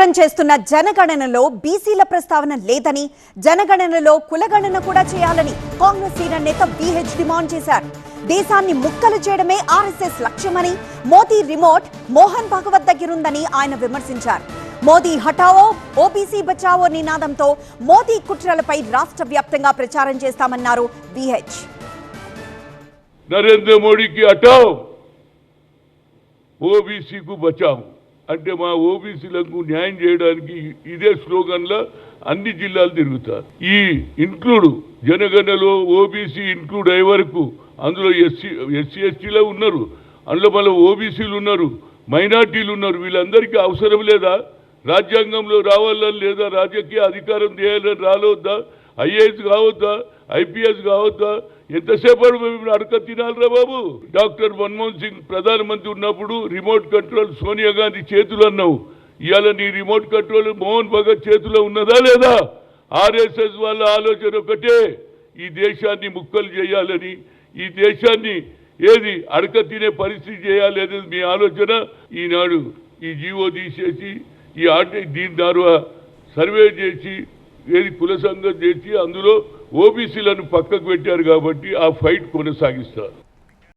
ప్రచారం చేస్తున్న జనగణనలో బీసీల ప్రస్తావన లేదని, జనగణనలో కులగణన కూడా చేయాలని కాంగ్రెస్ సీనియర్ నేత బీహెచ్ డిమాండ్ చేశారు. దేశాన్ని ముక్కలు చేయడమే ఆర్ఎస్ఎస్ లక్ష్యమని, మోదీ రిమోట్ మోహన్ భగవత్ దగ్గరుందని ఆయన విమర్శించారు. మోదీ హఠావో, ఓబీసీ బచావో నినాదంతో మోదీ కుట్రలపై రాష్ట్ర వ్యాప్తంగా ప్రచారం చేస్తామన్నారు బీహెచ్. నరేంద్ర మోడీకి హఠావో, ఓబీసీకు బచావో అంటే మా ఓబీసీలకు న్యాయం చేయడానికి ఇదే స్లోగన్లో అన్ని జిల్లాలు తిరుగుతారు. ఈ ఇంక్లూడ్ జనగణనలో ఓబీసీ ఇంక్లూడ్ అయ్యే వరకు అందులో ఎస్సీ ఎస్టీలో ఉన్నారు, అందులో మళ్ళీ ఓబీసీలు ఉన్నారు, మైనార్టీలు ఉన్నారు. వీళ్ళందరికీ అవసరం లేదా? రాజ్యాంగంలో రావాలని లేదా? రాజకీయ అధికారం చేయాలని రావద్దా? ఐఏఎస్ కావద్దా? ఐపీఎస్ కావద్దా? ఎంతసేపు అడక తినాలరా బాబు? డాక్టర్ మన్మోహన్ సింగ్ ప్రధానమంత్రి ఉన్నప్పుడు రిమోట్ కంట్రోల్ సోనియా గాంధీ చేతులు అన్నావు. ఇవాళ నీ రిమోట్ కంట్రోల్ మోహన్ భగత్ చేతిలో ఉన్నదా లేదా? ఆర్ఎస్ఎస్ వాళ్ళ ఆలోచన ఒకటే, ఈ దేశాన్ని ముక్కలు చేయాలని, ఈ దేశాన్ని ఏది అడక తినే పరిస్థితి చేయాలి అనేది మీ ఆలోచన. ఈనాడు ఈ జీవో తీసేసి దీని ద్వారా సర్వే చేసి ఏది కుల సంఘం చేసి అందులో ఓబీసీలను పక్కకు పెట్టారు కాబట్టి ఆ ఫైట్ కొనసాగిస్తారు.